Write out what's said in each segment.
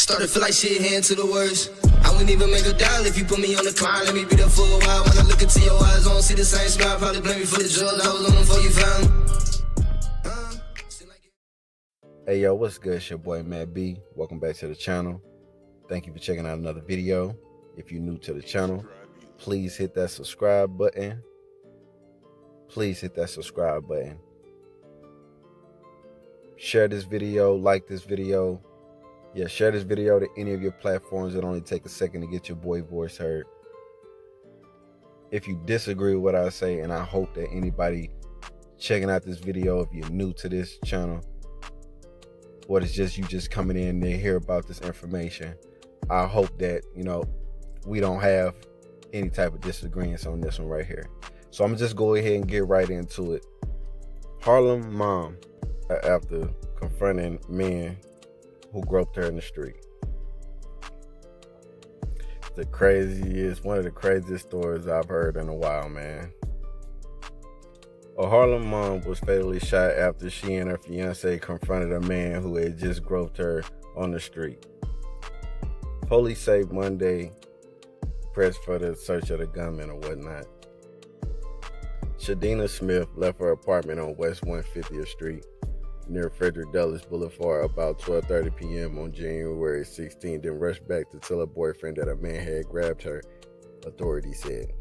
Started to feel like shit heading to the worst. I wouldn't even make a dial if you put me on the climb. Let me be there for a while. When I look into your eyes, I don't see the same smile. Probably blame me for the drugs I was on them before you found me. Hey yo, what's good? It's your boy Matt B. Welcome back to the channel. Thank you for checking out another video. If you're new to the channel, please hit that subscribe button. Please hit that subscribe button. Share this video, like this video. Yeah, share this video to any of your platforms. It only take a second to get your boy voice heard. If you disagree with what I say, and I hope that anybody checking out this video, if you're new to this channel, or it's just you just coming in to hear about this information, I hope that, you know, we don't have any type of disagreements on this one right here. So I'm just go ahead and get right into it. Harlem mom, after confronting men who groped her in the street. One of the craziest stories I've heard in a while, man. A Harlem mom was fatally shot after she and her fiance confronted a man who had just groped her on the street. Police say Monday, pressed for the search of the gunman or whatnot. Shadina Smith left her apartment on West 150th Street near Frederick Dulles Boulevard about 12:30 p.m. on January 16th, then rushed back to tell her boyfriend that a man had grabbed her, authorities said.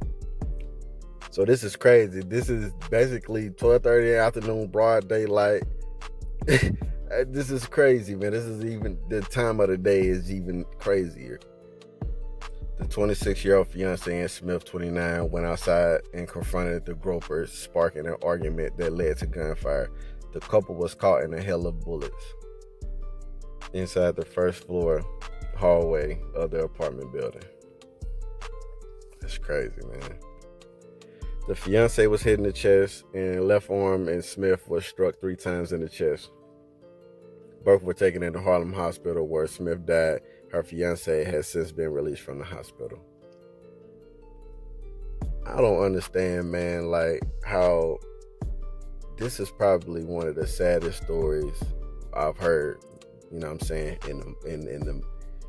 So this is crazy. This is basically 12:30 in the afternoon, broad daylight. This is crazy, man. This is even, the time of the day is even crazier. The 26-year-old fiance and Smith, 29, went outside and confronted the Groper, sparking an argument that led to gunfire. The couple was caught in a hail of bullets inside the first floor hallway of the apartment building. That's crazy, man. The fiance was hit in the chest and left arm, and Smith was struck 3 times in the chest. Both were taken into Harlem Hospital, where Smith died. Her fiance has since been released from the hospital. I don't understand, man, like how this is probably one of the saddest stories I've heard, you know what I'm saying, in the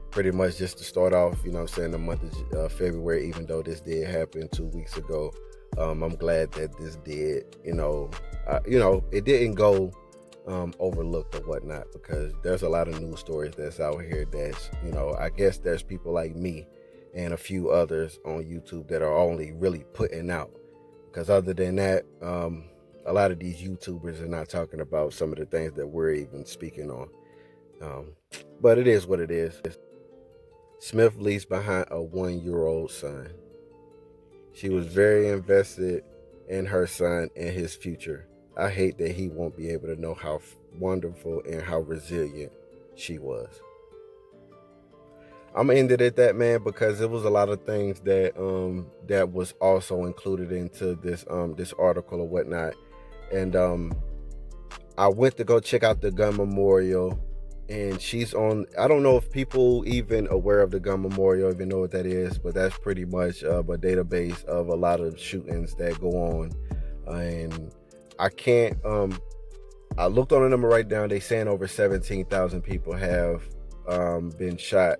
pretty much just to start off, you know what I'm saying, the month of February, even though this did happen 2 weeks ago. I'm glad that this did, it didn't go overlooked or whatnot, because there's a lot of news stories that's out here that's, I guess there's people like me and a few others on YouTube that are only really putting out, because other than that, a lot of these YouTubers are not talking about some of the things that we're even speaking on. But it is what it is. Smith leaves behind a 1-year-old son. She was very invested in her son and his future. I hate that he won't be able to know how wonderful and how resilient she was. I'm gonna end it at that, man, because it was a lot of things that that was also included into this this article or whatnot. And I went to go check out the gun memorial, and she's on, I don't know if people even aware of the gun memorial, even know what that is, but that's pretty much a database of a lot of shootings that go on. And I can't, I looked on the number right now, they saying over 17,000 people have been shot.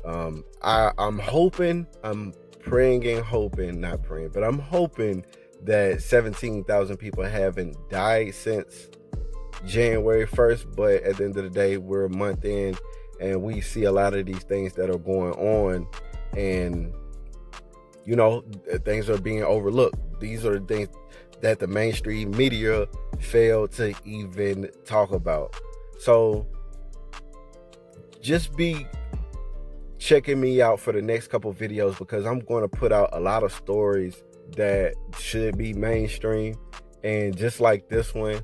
I'm hoping, I'm praying and hoping, not praying, but I'm hoping that 17,000 people haven't died since January 1st, but at the end of the day, we're a month in, and we see a lot of these things that are going on, and things are being overlooked. These are the things that the mainstream media failed to even talk about. So just be checking me out for the next couple videos, because I'm going to put out a lot of stories that should be mainstream. And just like this one,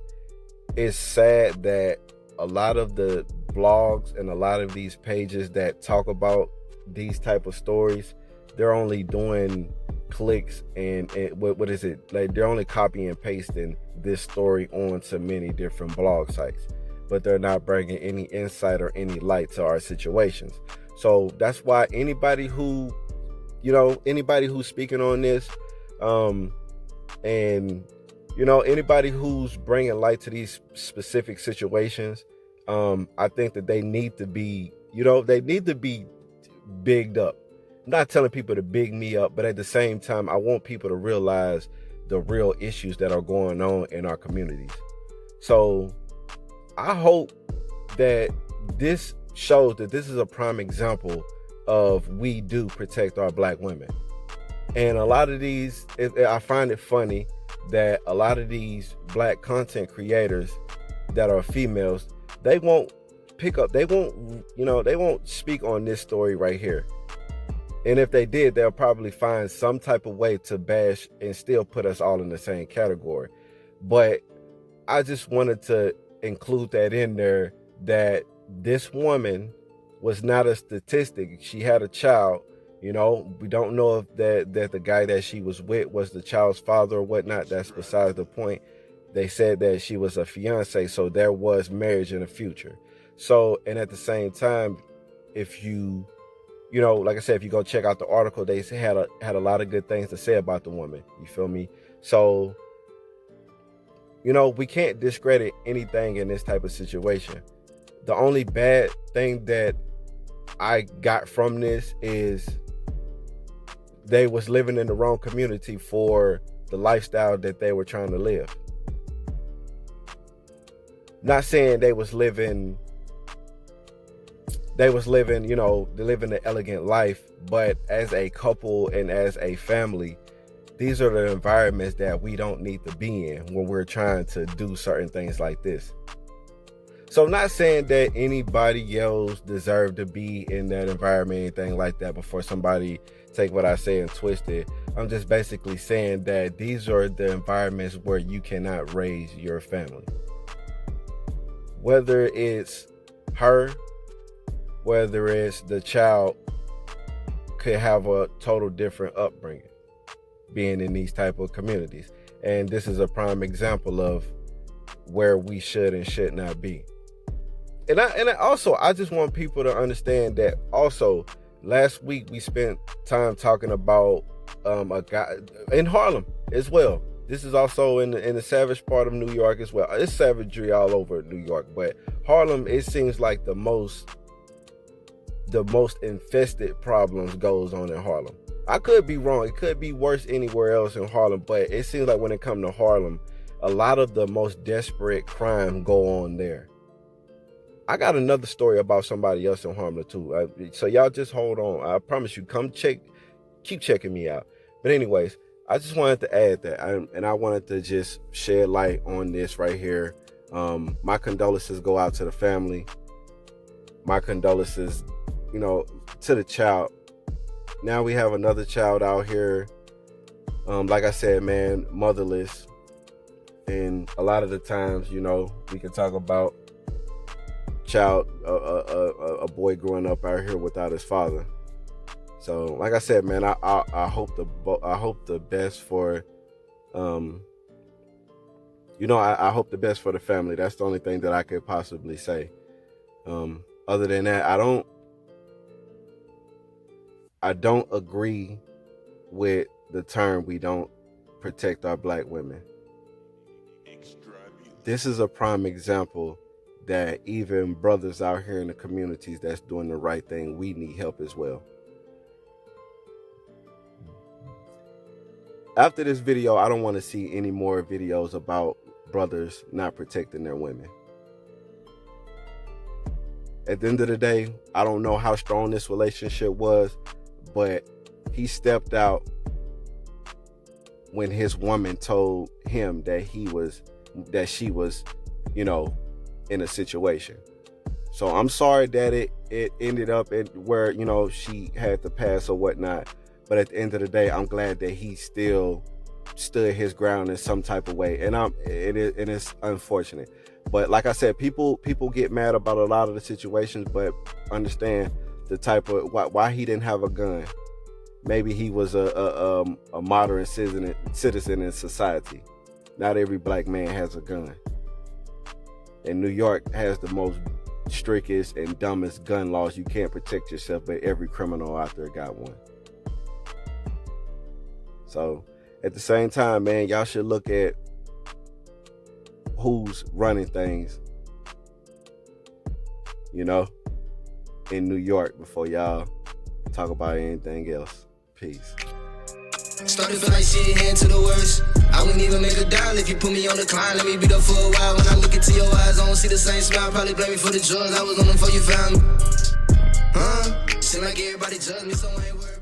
it's sad that a lot of the blogs and a lot of these pages that talk about these type of stories, they're only doing clicks and what is it, like they're only copying and pasting this story onto many different blog sites, but they're not bringing any insight or any light to our situations. So that's why anybody who, anybody who's speaking on this, and anybody who's bringing light to these specific situations, I think that they need to be They need to be bigged up. I'm not telling people to big me up, but at the same time, I want people to realize the real issues that are going on in our communities. So I hope that this shows that this is a prime example of we do protect our black women. And a lot of these, I find it funny that a lot of these black content creators that are females, they won't speak on this story right here. And if they did, they'll probably find some type of way to bash and still put us all in the same category. But I just wanted to include that in there, that this woman was not a statistic. She had a child. We don't know if that the guy that she was with was the child's father or whatnot. That's besides the point. They said that she was a fiance, so there was marriage in the future. So, and at the same time, if you like I said, if you go check out the article, they had a lot of good things to say about the woman. You feel me? So, we can't discredit anything in this type of situation. The only bad thing that I got from this is they was living in the wrong community for the lifestyle that they were trying to live. Not saying they was living, they're living an elegant life, but as a couple and as a family, these are the environments that we don't need to be in when we're trying to do certain things like this. So I'm not saying that anybody else deserve to be in that environment, anything like that, before somebody take what I say and twist it. I'm just basically saying that these are the environments where you cannot raise your family. Whether it's her, whether it's the child, could have a total different upbringing being in these type of communities. And this is a prime example of where we should and should not be. And I just want people to understand that also, last week we spent time talking about a guy in Harlem as well. This is also in the savage part of New York as well. It's savagery all over New York, but Harlem, it seems like the most infested problems goes on in Harlem. I could be wrong. It could be worse anywhere else in Harlem, but it seems like when it comes to Harlem, a lot of the most desperate crime go on there. I got another story about somebody else in Harlem too. So y'all just hold on. I promise you, keep checking me out. But anyways, I just wanted to add that, and I wanted to just shed light on this right here. My condolences go out to the family. My condolences, to the child. Now we have another child out here, like I said, man, motherless. And a lot of the times, we can talk about a boy growing up out here without his father. So, like I said, man, I hope the best for, I hope the best for the family. That's the only thing that I could possibly say. Other than that, I don't agree with the term we don't protect our black women. This is a prime example that even brothers out here in the communities that's doing the right thing, we need help as well. After this video, I don't want to see any more videos about brothers not protecting their women. At the end of the day, I don't know how strong this relationship was, but he stepped out when his woman told him that she was, in a situation. So I'm sorry that it ended up at where, she had to pass or whatnot. But at the end of the day, I'm glad that he still stood his ground in some type of way. And it's unfortunate. But like I said, people get mad about a lot of the situations, but understand the type of why he didn't have a gun. Maybe he was a modern citizen in society. Not every black man has a gun. And New York has the most strictest and dumbest gun laws. You can't protect yourself, but every criminal out there got one. So at the same time, man, y'all should look at who's running things. in New York before y'all talk about anything else. Peace. Started feel like shit, heading to the worst. I wouldn't even make a dial if you put me on the climb. Let me beat up for a while. When I look into your eyes, I don't see the same smile. Probably blame me for the drugs. I was on them before you found me. Seem like everybody judged me, so I ain't worried.